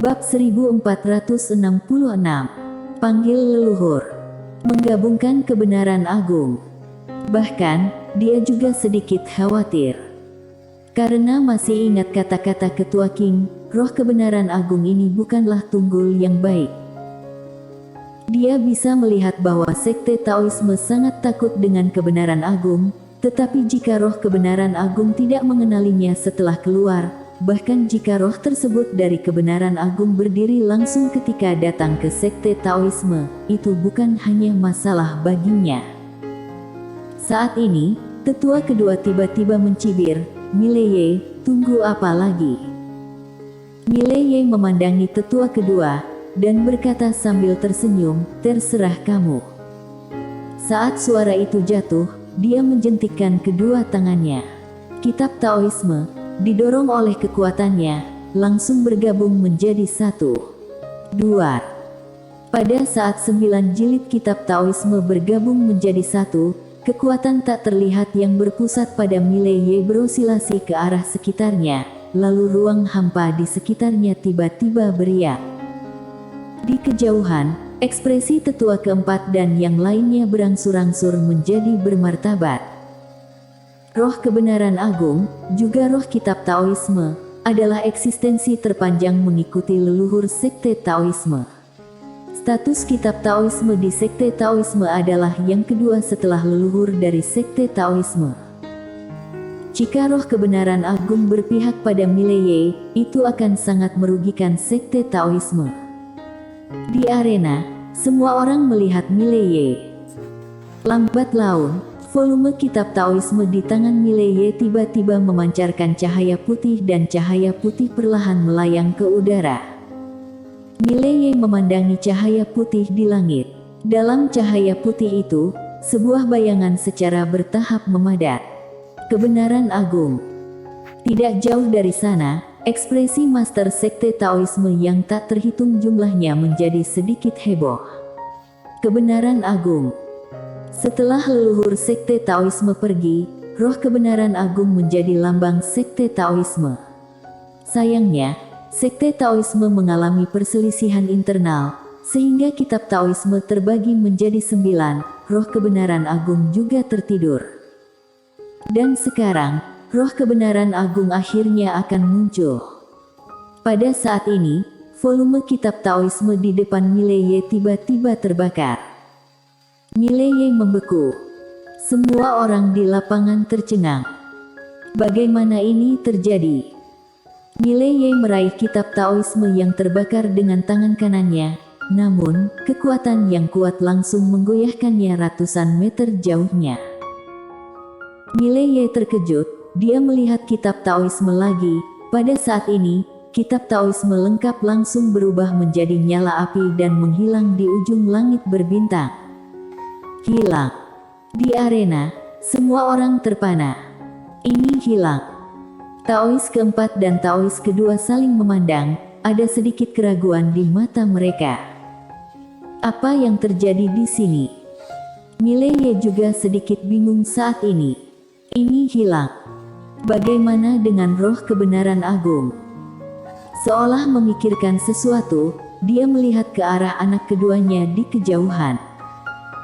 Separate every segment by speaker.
Speaker 1: Bab 1466. Panggil leluhur. Menggabungkan kebenaran agung. Bahkan, dia juga sedikit khawatir. Karena masih ingat kata-kata Ketua King, roh kebenaran agung ini bukanlah tunggul yang baik. Dia bisa melihat bahwa sekte Taoisme sangat takut dengan kebenaran agung, tetapi jika roh kebenaran agung tidak mengenalinya setelah keluar, bahkan jika roh tersebut dari kebenaran agung berdiri langsung ketika datang ke sekte Taoisme, itu bukan hanya masalah baginya. Saat ini, tetua kedua tiba-tiba mencibir, "Mileye, tunggu apa lagi?" Mileye memandangi tetua kedua, dan berkata sambil tersenyum, "Terserah kamu." Saat suara itu jatuh, dia menjentikkan kedua tangannya. Kitab Taoisme, didorong oleh kekuatannya, langsung bergabung menjadi satu. Dua. Pada saat 9 jilid kitab Taoisme bergabung menjadi satu, kekuatan tak terlihat yang berpusat pada Mileye berosilasi ke arah sekitarnya, lalu ruang hampa di sekitarnya tiba-tiba beriak. Di kejauhan, ekspresi tetua keempat dan yang lainnya berangsur-angsur menjadi bermartabat. Roh kebenaran agung, juga roh kitab Taoisme, adalah eksistensi terpanjang mengikuti leluhur sekte Taoisme. Status kitab Taoisme di sekte Taoisme adalah yang kedua setelah leluhur dari sekte Taoisme. Jika roh kebenaran agung berpihak pada Mileye, itu akan sangat merugikan sekte Taoisme. Di arena, semua orang melihat Mileye. Lambat laun, volume kitab Taoisme di tangan Mileye tiba-tiba memancarkan cahaya putih dan cahaya putih perlahan melayang ke udara. Mileye memandangi cahaya putih di langit. Dalam cahaya putih itu, sebuah bayangan secara bertahap memadat. Kebenaran agung. Tidak jauh dari sana, ekspresi master sekte Taoisme yang tak terhitung jumlahnya menjadi sedikit heboh. Kebenaran agung. Setelah leluhur sekte Taoisme pergi, roh kebenaran agung menjadi lambang sekte Taoisme. Sayangnya, sekte Taoisme mengalami perselisihan internal, sehingga kitab Taoisme terbagi menjadi 9, roh kebenaran agung juga tertidur. Dan sekarang, roh kebenaran agung akhirnya akan muncul. Pada saat ini, volume kitab Taoisme di depan Mileye tiba-tiba terbakar. Mileye membeku. Semua orang di lapangan tercengang. Bagaimana ini terjadi? Mileye meraih kitab Taoisme yang terbakar dengan tangan kanannya, namun, kekuatan yang kuat langsung menggoyahkannya ratusan meter jauhnya. Mileye terkejut, dia melihat kitab Taoisme lagi. Pada saat ini, kitab Taoisme lengkap langsung berubah menjadi nyala api dan menghilang di ujung langit berbintang. Hilang. Di arena, semua orang terpana. Ini hilang. Taois keempat dan Taois kedua saling memandang, ada sedikit keraguan di mata mereka. Apa yang terjadi di sini? Mileye juga sedikit bingung saat ini. Ini hilang. Bagaimana dengan roh kebenaran agung? Seolah memikirkan sesuatu, dia melihat ke arah anak keduanya di kejauhan.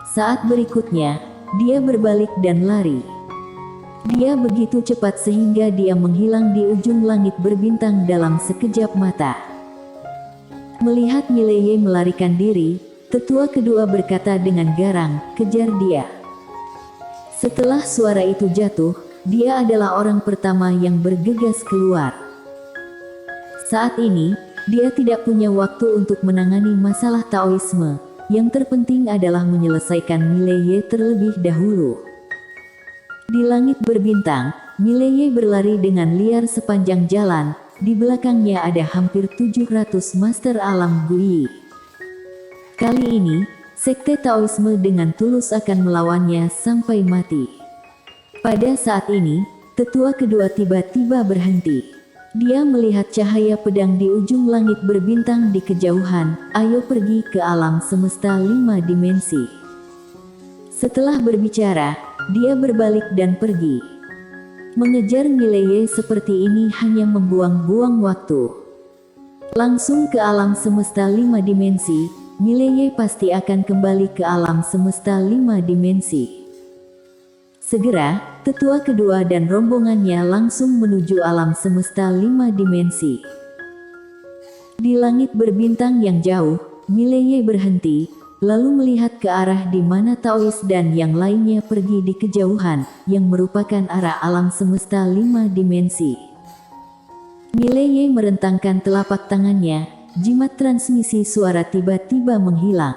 Speaker 1: Saat berikutnya, dia berbalik dan lari. Dia begitu cepat sehingga dia menghilang di ujung langit berbintang dalam sekejap mata. Melihat Mileye melarikan diri, tetua kedua berkata dengan garang, "Kejar dia." Setelah suara itu jatuh, dia adalah orang pertama yang bergegas keluar. Saat ini, dia tidak punya waktu untuk menangani masalah Taoisme. Yang terpenting adalah menyelesaikan Mileye terlebih dahulu. Di langit berbintang, Mileye berlari dengan liar sepanjang jalan. Di belakangnya ada hampir 700 master alam Guyi. Kali ini, sekte Taoisme dengan tulus akan melawannya sampai mati. Pada saat ini, tetua kedua tiba-tiba berhenti. Dia melihat cahaya pedang di ujung langit berbintang di kejauhan. "Ayo pergi ke alam semesta 5 dimensi." Setelah berbicara, dia berbalik dan pergi. Mengejar Mileye seperti ini hanya membuang-buang waktu. Langsung ke alam semesta 5 dimensi, Mileye pasti akan kembali ke alam semesta 5 dimensi. Segera, tetua kedua dan rombongannya langsung menuju alam semesta 5 dimensi. Di langit berbintang yang jauh, Mileye berhenti, lalu melihat ke arah di mana Taois dan yang lainnya pergi di kejauhan, yang merupakan arah alam semesta 5 dimensi. Mileye merentangkan telapak tangannya, jimat transmisi suara tiba-tiba menghilang.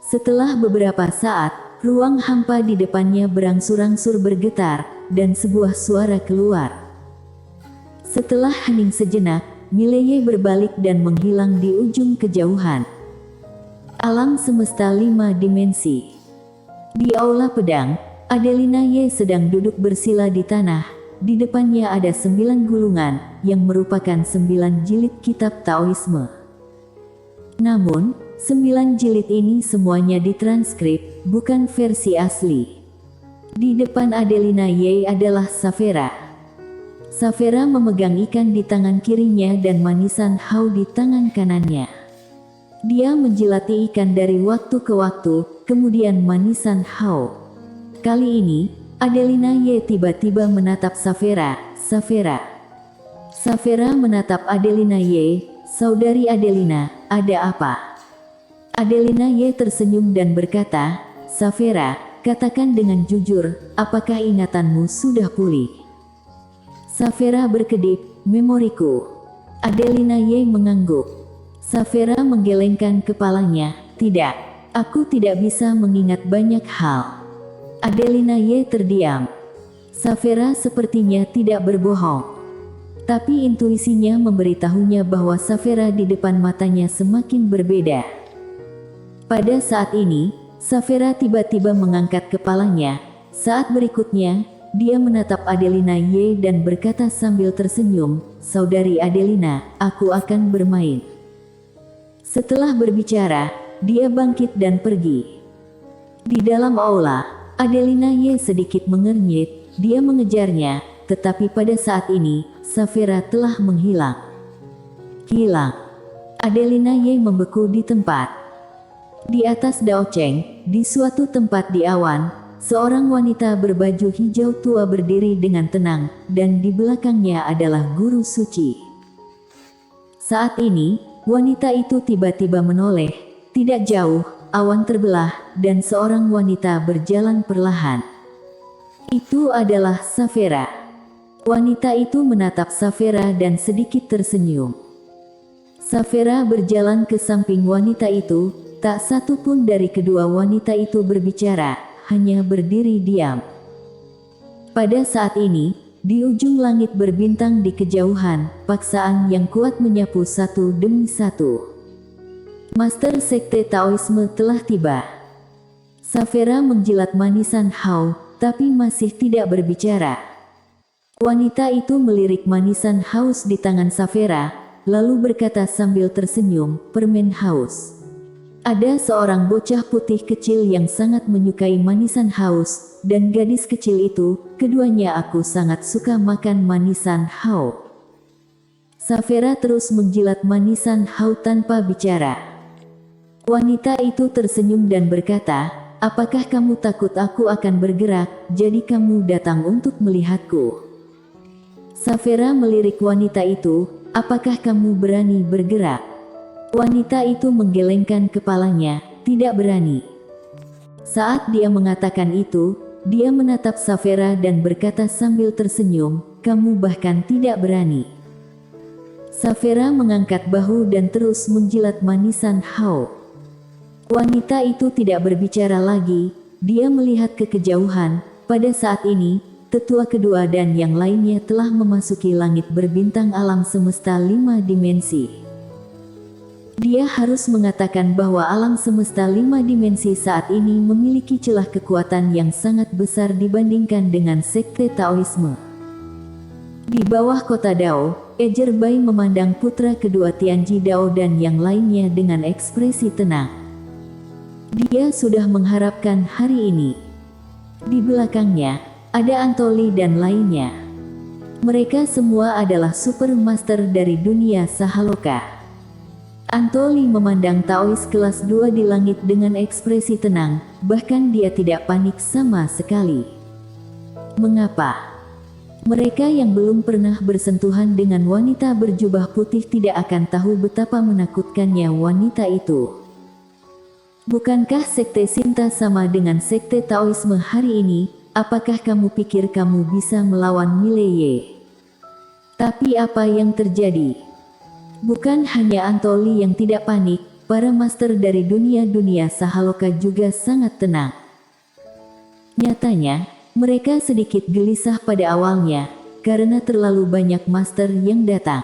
Speaker 1: Setelah beberapa saat, ruang hampa di depannya berangsur-angsur bergetar, dan sebuah suara keluar. Setelah hening sejenak, Mileye berbalik dan menghilang di ujung kejauhan. Alam semesta 5 dimensi. Di aula pedang, Adelina Ye sedang duduk bersila di tanah. Di depannya ada 9 gulungan, yang merupakan 9 jilid kitab Taoisme. Namun, 9 jilid ini semuanya ditranskrip, bukan versi asli. Di depan Adelina Ye adalah Saphira. Saphira memegang ikan di tangan kirinya dan manisan Hao di tangan kanannya. Dia menjilati ikan dari waktu ke waktu, kemudian manisan Hao. Kali ini, Adelina Ye tiba-tiba menatap Saphira. Saphira menatap Adelina Ye. "Saudari Adelina, ada apa?" Adelina Ye tersenyum dan berkata, "Saphira, katakan dengan jujur, apakah ingatanmu sudah pulih?" Saphira berkedip, "Memoriku." Adelina Ye mengangguk. Saphira menggelengkan kepalanya, "Tidak, aku tidak bisa mengingat banyak hal." Adelina Ye terdiam. Saphira sepertinya tidak berbohong. Tapi intuisinya memberitahunya bahwa Saphira di depan matanya semakin berbeda. Pada saat ini, Saphira tiba-tiba mengangkat kepalanya. Saat berikutnya, dia menatap Adelina Ye dan berkata sambil tersenyum, "Saudari Adelina, aku akan bermain." Setelah berbicara, dia bangkit dan pergi. Di dalam aula, Adelina Ye sedikit mengernyit, dia mengejarnya, tetapi pada saat ini, Saphira telah menghilang. Hilang. Adelina Ye membeku di tempat. Di atas Dao Cheng, di suatu tempat di awan, seorang wanita berbaju hijau tua berdiri dengan tenang, dan di belakangnya adalah guru suci. Saat ini, wanita itu tiba-tiba menoleh, tidak jauh, awan terbelah, dan seorang wanita berjalan perlahan. Itu adalah Saphira. Wanita itu menatap Saphira dan sedikit tersenyum. Saphira berjalan ke samping wanita itu, tak satu pun dari kedua wanita itu berbicara, hanya berdiri diam. Pada saat ini, di ujung langit berbintang di kejauhan, paksaan yang kuat menyapu satu demi satu. Master Sekte Taoisme telah tiba. Saphira menjilat manisan Hao, tapi masih tidak berbicara. Wanita itu melirik manisan haus di tangan Saphira, lalu berkata sambil tersenyum, "Permen haus." Ada seorang bocah putih kecil yang sangat menyukai manisan haus, dan gadis kecil itu, keduanya aku sangat suka makan manisan Hao. Saphira terus menjilat manisan Hao tanpa bicara. Wanita itu tersenyum dan berkata, "Apakah kamu takut aku akan bergerak, jadi kamu datang untuk melihatku?" Saphira melirik wanita itu, "Apakah kamu berani bergerak?" Wanita itu menggelengkan kepalanya, tidak berani. Saat dia mengatakan itu, dia menatap Saphira dan berkata sambil tersenyum, "Kamu bahkan tidak berani." Saphira mengangkat bahu dan terus menjilat manisan Hao. Wanita itu tidak berbicara lagi, dia melihat ke kejauhan. Pada saat ini, tetua kedua dan yang lainnya telah memasuki langit berbintang alam semesta 5 dimensi. Dia harus mengatakan bahwa alam semesta 5 dimensi saat ini memiliki celah kekuatan yang sangat besar dibandingkan dengan sekte Taoisme. Di bawah kota Dao, Ejer Bai memandang putra kedua Tianji Dao dan yang lainnya dengan ekspresi tenang. Dia sudah mengharapkan hari ini. Di belakangnya, ada Antoli dan lainnya. Mereka semua adalah super master dari dunia Sahaloka. Antoli memandang Taois kelas 2 di langit dengan ekspresi tenang, bahkan dia tidak panik sama sekali. Mengapa? Mereka yang belum pernah bersentuhan dengan wanita berjubah putih tidak akan tahu betapa menakutkannya wanita itu. Bukankah sekte Sinta sama dengan sekte Taoisme hari ini? Apakah kamu pikir kamu bisa melawan Mileye? Tapi apa yang terjadi? Bukan hanya Antoli yang tidak panik, para master dari dunia Sahaloka juga sangat tenang. Nyatanya, mereka sedikit gelisah pada awalnya, karena terlalu banyak master yang datang.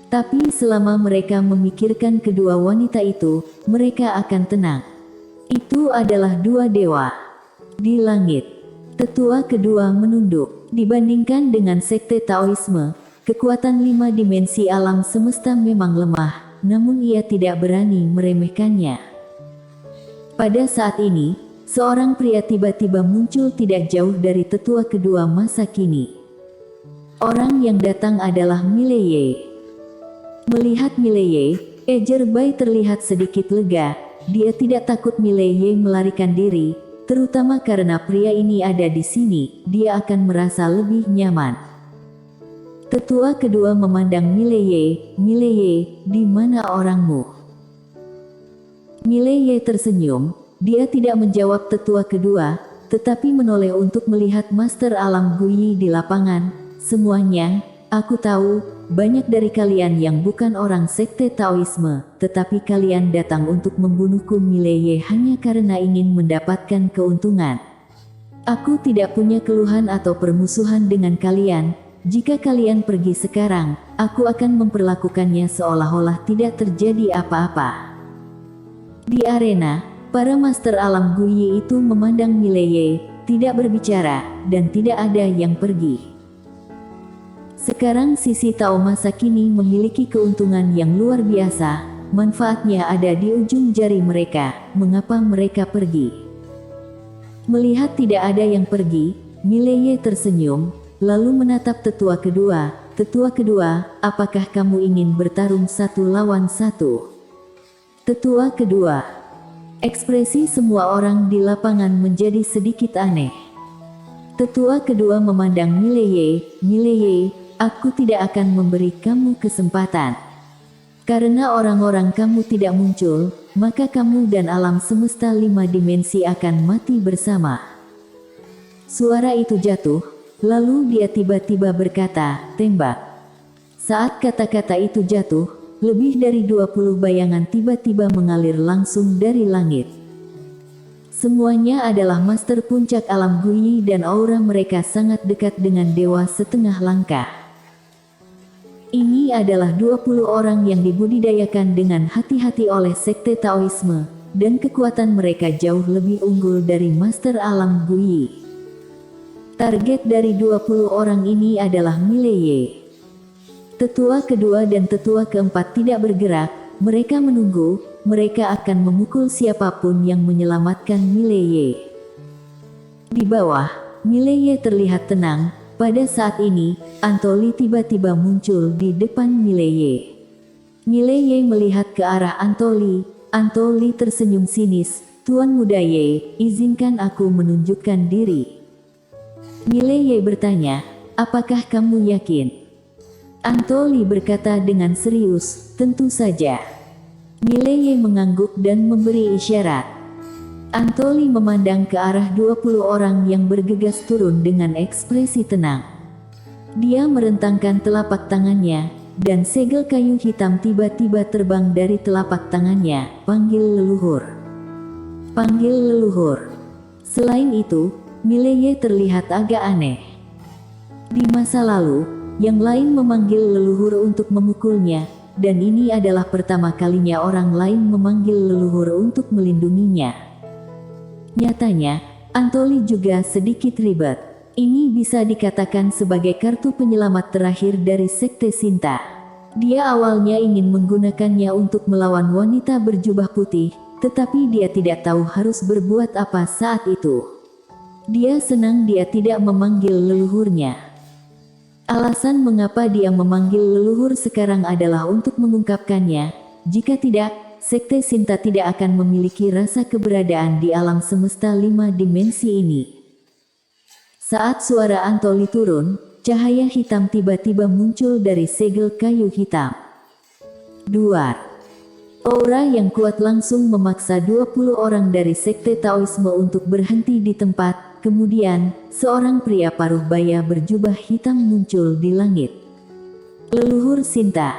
Speaker 1: Tapi selama mereka memikirkan kedua wanita itu, mereka akan tenang. Itu adalah dua dewa di langit. Tetua kedua menunduk. Dibandingkan dengan sekte Taoisme, kekuatan 5 dimensi alam semesta memang lemah, namun ia tidak berani meremehkannya. Pada saat ini, seorang pria tiba-tiba muncul tidak jauh dari tetua kedua masa kini. Orang yang datang adalah Mileye. Melihat Mileye, Ejer Bai terlihat sedikit lega. Dia tidak takut Mileye melarikan diri, terutama karena pria ini ada di sini, dia akan merasa lebih nyaman. Tetua kedua memandang Mileye, "Mileye, di mana orangmu?" Mileye tersenyum, dia tidak menjawab tetua kedua, tetapi menoleh untuk melihat Master Alam Guyi di lapangan. "Semuanya, aku tahu, banyak dari kalian yang bukan orang sekte Taoisme, tetapi kalian datang untuk membunuhku Mileye hanya karena ingin mendapatkan keuntungan. Aku tidak punya keluhan atau permusuhan dengan kalian. Jika kalian pergi sekarang, aku akan memperlakukannya seolah-olah tidak terjadi apa-apa." Di arena, para master alam Guyi itu memandang Mileye, tidak berbicara, dan tidak ada yang pergi. Sekarang sisi Tao masa kini memiliki keuntungan yang luar biasa, manfaatnya ada di ujung jari mereka. Mengapa mereka pergi? Melihat tidak ada yang pergi, Mileye tersenyum, lalu menatap tetua kedua. "Tetua kedua, apakah kamu ingin bertarung 1 lawan 1? Tetua kedua. Ekspresi semua orang di lapangan menjadi sedikit aneh. Tetua kedua memandang Mileye, "Mileye, aku tidak akan memberi kamu kesempatan. Karena orang-orang kamu tidak muncul, maka kamu dan alam semesta 5 dimensi akan mati bersama." Suara itu jatuh, lalu dia tiba-tiba berkata, "Tembak." Saat kata-kata itu jatuh, lebih dari 20 bayangan tiba-tiba mengalir langsung dari langit. Semuanya adalah master puncak alam Guyi dan aura mereka sangat dekat dengan dewa setengah langkah. Ini adalah 20 orang yang dibudidayakan dengan hati-hati oleh sekte Taoisme, dan kekuatan mereka jauh lebih unggul dari Master Alam Guyi. Target dari 20 orang ini adalah Mileye. Tetua kedua dan tetua keempat tidak bergerak, mereka menunggu, mereka akan memukul siapapun yang menyelamatkan Mileye. Di bawah, Mileye terlihat tenang. Pada saat ini, Antoli tiba-tiba muncul di depan Mileye. Mileye melihat ke arah Antoli. Antoli tersenyum sinis. "Tuan Muda Ye, izinkan aku menunjukkan diri." Mileye bertanya, "Apakah kamu yakin?" Antoli berkata dengan serius, "Tentu saja." Mileye mengangguk dan memberi isyarat. Antoli memandang ke arah 20 orang yang bergegas turun dengan ekspresi tenang. Dia merentangkan telapak tangannya, dan segel kayu hitam tiba-tiba terbang dari telapak tangannya. "Panggil leluhur. Panggil leluhur." Selain itu, Mileye terlihat agak aneh. Di masa lalu, yang lain memanggil leluhur untuk memukulnya, dan ini adalah pertama kalinya orang lain memanggil leluhur untuk melindunginya. Nyatanya, Antoli juga sedikit ribet. Ini bisa dikatakan sebagai kartu penyelamat terakhir dari sekte Sinta. Dia awalnya ingin menggunakannya untuk melawan wanita berjubah putih, tetapi dia tidak tahu harus berbuat apa saat itu. Dia senang dia tidak memanggil leluhurnya. Alasan mengapa dia memanggil leluhur sekarang adalah untuk mengungkapkannya, Jika tidak, Sekte Sinta tidak akan memiliki rasa keberadaan di alam semesta 5 dimensi ini. Saat suara Antoli turun, cahaya hitam tiba-tiba muncul dari segel kayu hitam. Duar. Aura yang kuat langsung memaksa 20 orang dari Sekte Taoisme untuk berhenti di tempat. Kemudian, seorang pria paruh baya berjubah hitam muncul di langit. Leluhur Sinta.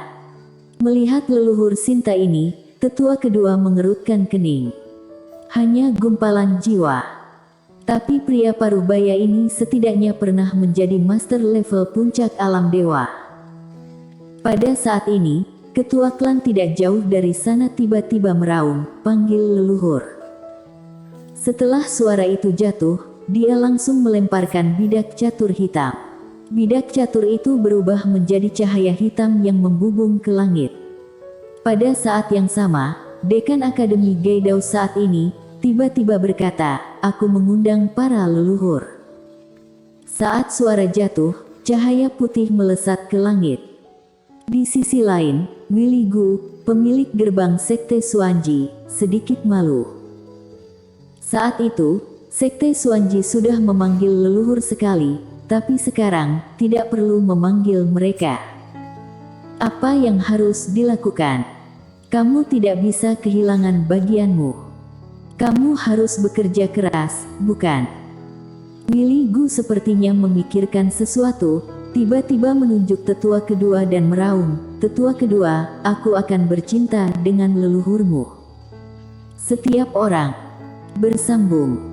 Speaker 1: Melihat leluhur Sinta ini, tetua kedua mengerutkan kening. Hanya gumpalan jiwa. Tapi pria paruh baya ini setidaknya pernah menjadi master level puncak alam dewa. Pada saat ini, ketua klan tidak jauh dari sana tiba-tiba meraung, panggil leluhur. Setelah suara itu jatuh, dia langsung melemparkan bidak catur hitam. Bidak catur itu berubah menjadi cahaya hitam yang membubung ke langit. Pada saat yang sama, Dekan Akademi Gaidao saat ini tiba-tiba berkata, "Aku mengundang para leluhur." Saat suara jatuh, cahaya putih melesat ke langit. Di sisi lain, Willy Gu, pemilik gerbang Sekte Xuanji, sedikit malu. Saat itu, Sekte Xuanji sudah memanggil leluhur sekali, tapi sekarang tidak perlu memanggil mereka. Apa yang harus dilakukan? Kamu tidak bisa kehilangan bagianmu. Kamu harus bekerja keras, bukan? Willy Gu sepertinya memikirkan sesuatu, tiba-tiba menunjuk tetua kedua dan meraung, "Tetua kedua, aku akan bercinta dengan leluhurmu." Setiap orang bersambung.